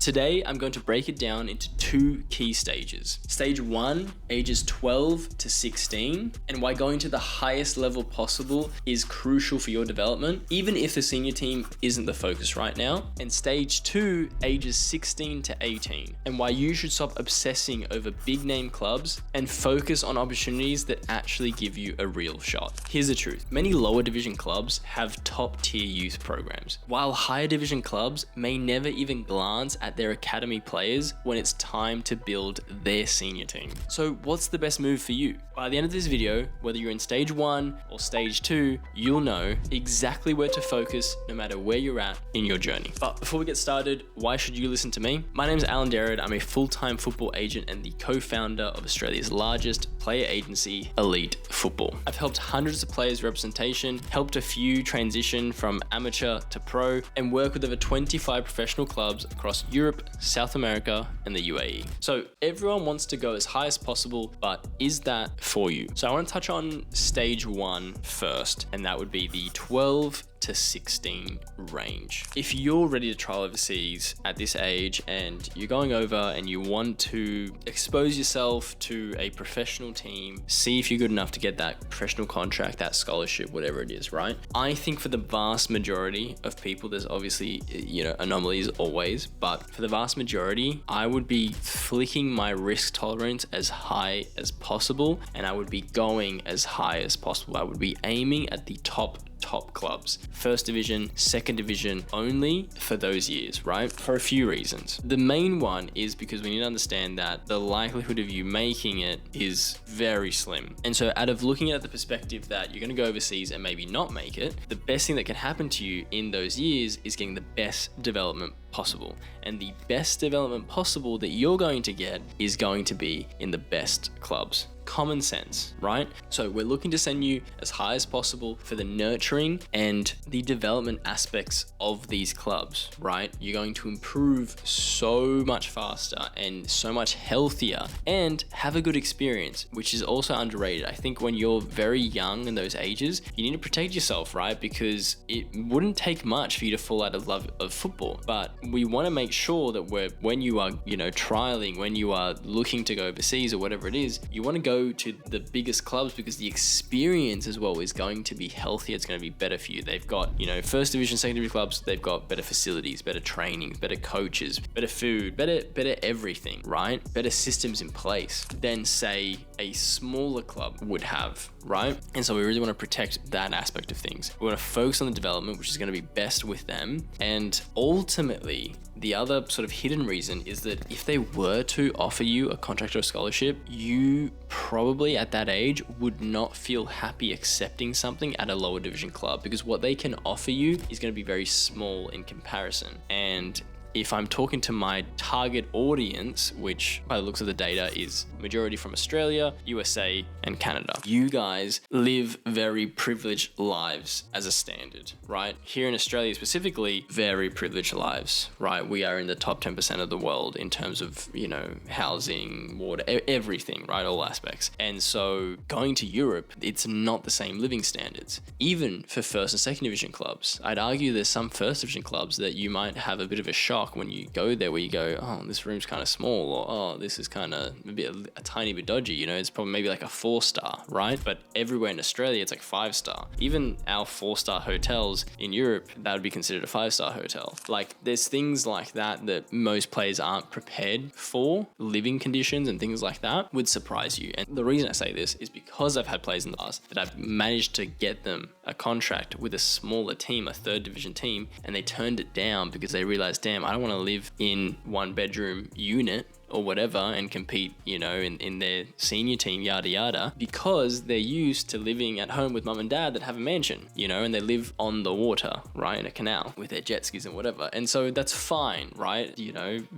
Today, I'm going to break it down into two key stages. Stage 1, ages 12 to 16, and why going to the highest level possible is crucial for your development, even if the senior team isn't the focus right now. And stage 2, ages 16 to 18, and why you should stop obsessing over big name clubs and focus on opportunities that actually give you a real shot. Here's the truth. Many lower division clubs have top tier youth programs, while higher division clubs may never even glance at their academy players when it's time to build their senior team. So what's the best move for you? By the end of this video, whether you're in stage 1 or stage 2, you'll know exactly where to focus no matter where you're at in your journey. But before we get started, why should you listen to me? My name is Alan Derrida. I'm a full-time football agent and the co-founder of Australia's largest player agency, Elite Football. I've helped hundreds of players representation, helped a few transition from amateur to pro, and work with over 25 professional clubs across Europe, South America, and the UAE. So everyone wants to go as high as possible, but is that for you? So I want to touch on stage 1 first, and that would be the 12 to 16 range. If you're ready to trial overseas at this age and you're going over and you want to expose yourself to a professional team, see if you're good enough to get that professional contract, that scholarship, whatever it is, right? I think for the vast majority of people, there's obviously, anomalies always, but for the vast majority, I would be flicking my risk tolerance as high as possible, and I would be going as high as possible. I would be aiming at the top clubs, first division, second division only for those years, right? For a few reasons. The main one is because we need to understand that the likelihood of you making it is very slim. And so out of looking at the perspective that you're going to go overseas and maybe not make it, the best thing that can happen to you in those years is getting the best development possible. And the best development possible that you're going to get is going to be in the best clubs. Common sense, right? So we're looking to send you as high as possible for the nurturing and the development aspects of these clubs, right? You're going to improve so much faster and so much healthier and have a good experience, which is also underrated. I think when you're very young in those ages, you need to protect yourself, right? Because it wouldn't take much for you to fall out of love of football. But we want to make sure that when you are, trialing, when you are looking to go overseas or whatever it is, you want to go to the biggest clubs because the experience as well is going to be healthier. It's going to be better for you. They've got, first division, second division clubs, they've got better facilities, better training, better coaches, better food, better everything, right? Better systems in place than say a smaller club would have, right? And so we really want to protect that aspect of things. We want to focus on the development, which is going to be best with them. And ultimately, the other sort of hidden reason is that if they were to offer you a contract or a scholarship, you probably at that age would not feel happy accepting something at a lower division club because what they can offer you is going to be very small in comparison. And if I'm talking to my target audience, which by the looks of the data is majority from Australia, USA, and Canada, you guys live very privileged lives as a standard, right? Here in Australia specifically, very privileged lives, right? We are in the top 10% of the world in terms of, housing, water, everything, right? All aspects. And so going to Europe, it's not the same living standards. Even for first and second division clubs, I'd argue there's some first division clubs that you might have a bit of a shock when you go there where you go, oh, this room's kind of small, or oh, this is kind of maybe a tiny bit dodgy, it's probably maybe like a 4-star, right? But everywhere in Australia, it's like 5-star. Even our 4-star hotels in Europe, that would be considered a 5-star hotel. Like there's things like that most players aren't prepared for. Living conditions and things like that would surprise you. And the reason I say this is because I've had players in the past that I've managed to get them a contract with a smaller team, a third division team, and they turned it down because they realized, damn, I don't want to live in 1-bedroom unit or whatever and compete, in their senior team, yada yada, because they're used to living at home with mum and dad that have a mansion, and they live on the water, right, in a canal with their jet skis and whatever. And so that's fine, right?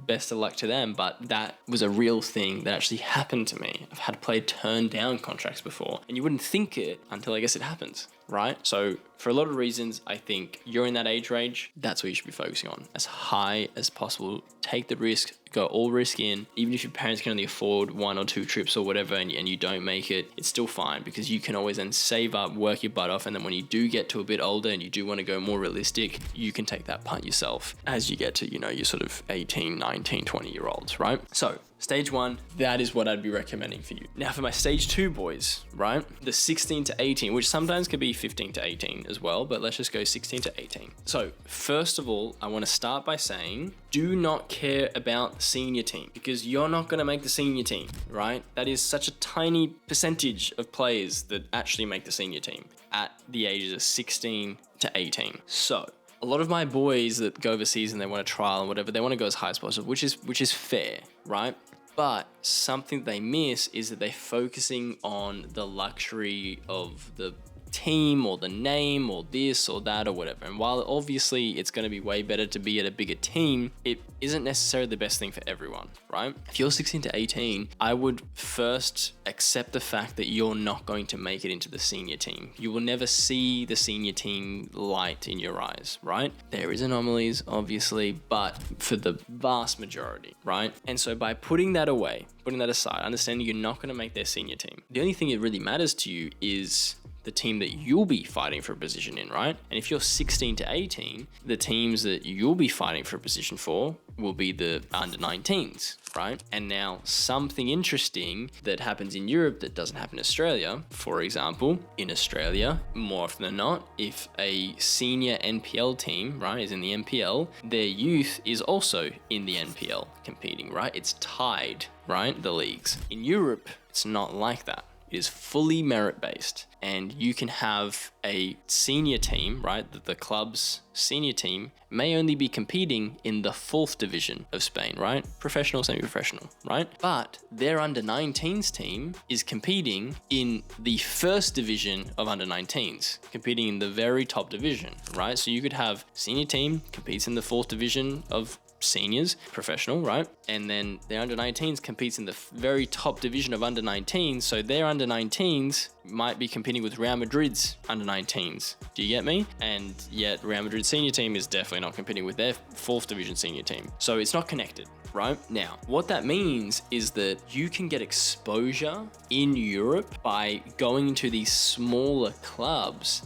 Best of luck to them. But that was a real thing that actually happened to me. I've had players turn down contracts before, and you wouldn't think it until I guess it happens, right? So for a lot of reasons, I think you're in that age range, that's what you should be focusing on as high as possible. Take the risk, go all risk in, then even if your parents can only afford 1 or 2 trips or whatever, and you don't make it, it's still fine, because you can always then save up, work your butt off, and then when you do get to a bit older and you do want to go more realistic, you can take that punt yourself as you get to, you know, your sort of 18, 19, 20-year-olds, right? So stage 1, that is what I'd be recommending for you. Now for my stage 2 boys, right? The 16 to 18, which sometimes could be 15 to 18 as well, but let's just go 16 to 18. So first of all, I want to start by saying, do not care about the senior team, because you're not going to make the senior team, right? That is such a tiny percentage of players that actually make the senior team at the ages of 16 to 18. So a lot of my boys that go overseas and they want to trial and whatever, they want to go as high as possible, which is fair, right? But something they miss is that they're focusing on the luxury of the team or the name or this or that or whatever. And while obviously it's going to be way better to be at a bigger team, it isn't necessarily the best thing for everyone, right? If you're 16 to 18, I would first accept the fact that you're not going to make it into the senior team. You will never see the senior team light in your eyes, right? There is anomalies, obviously, but for the vast majority, right? And so by putting that away, putting that aside, understanding you're not going to make their senior team, the only thing that really matters to you is the team that you'll be fighting for a position in, right? And if you're 16 to 18, the teams that you'll be fighting for a position for will be the under 19s, right? And now something interesting that happens in Europe that doesn't happen in Australia, for example, in Australia, more often than not, if a senior NPL team, right, is in the NPL, their youth is also in the NPL competing, right? It's tied, right? The leagues. In Europe, it's not like that. It is fully merit-based, and you can have a senior team, right? The club's senior team may only be competing in the 4th division of Spain, right? Professional, semi-professional, right? But their under 19s team is competing in the 1st division of under 19s, competing in the very top division, right? So you could have senior team competes in the 4th division of seniors, professional, right? And then their under 19s competes in the very top division of under 19s. So their under 19s might be competing with Real Madrid's under 19s. Do you get me? And yet Real Madrid's senior team is definitely not competing with their 4th division senior team. So it's not connected, right? Now, what that means is that you can get exposure in Europe by going into these smaller clubs,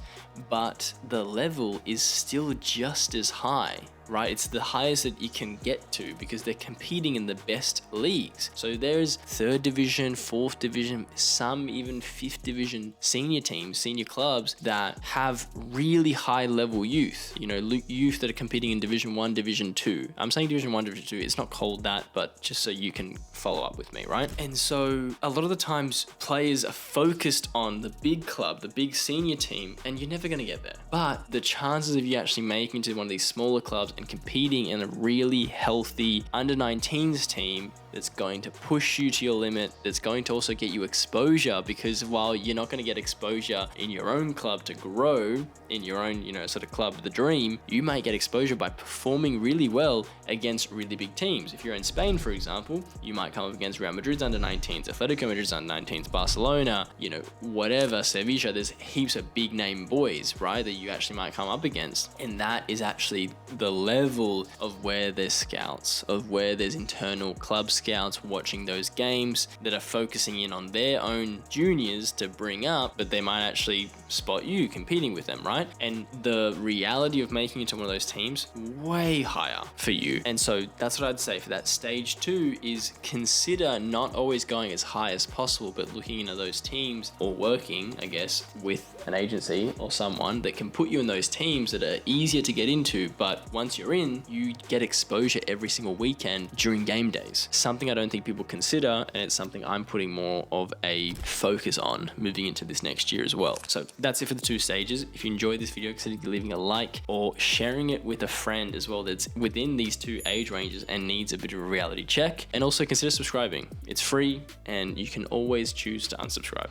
but the level is still just as high, right? It's the highest that you can get to because they're competing in the best leagues. So there's 3rd division, 4th division, some even 5th division senior teams, senior clubs that have really high level youth, you know, youth that are competing in Division 1, Division 2. I'm saying Division 1, Division 2, it's not called that, but just so you can follow up with me, right? And so a lot of the times players are focused on the big club, the big senior team, and you're never going to get there. But the chances of you actually making it to one of these smaller clubs and competing in a really healthy under 19s team that's going to push you to your limit, that's going to also get you exposure, because while you're not going to get exposure in your own club to grow in your own, you know, sort of club of the dream, you might get exposure by performing really well against really big teams. If you're in Spain, for example, you might come up against Real Madrid's under 19s, Atletico Madrid's under 19s, Barcelona, you know, whatever, Sevilla. There's heaps of big name boys, right, that you actually might come up against. And that is actually the level of where there's scouts, of where there's internal club scouts watching those games that are focusing in on their own juniors to bring up, but they might actually spot you competing with them, right? And the reality of making it to one of those teams, way higher for you. And so that's what I'd say for that stage 2 is consider not always going as high as possible, but looking into those teams or working, I guess, with an agency or someone that can put you in those teams that are easier to get into, but once you're in, you get exposure every single weekend during game days. Something I don't think people consider, and it's something I'm putting more of a focus on moving into this next year as well. So that's it for the 2 stages. If you enjoyed this video, consider leaving a like or sharing it with a friend as well that's within these 2 age ranges and needs a bit of a reality check. And also consider subscribing. It's free and you can always choose to unsubscribe.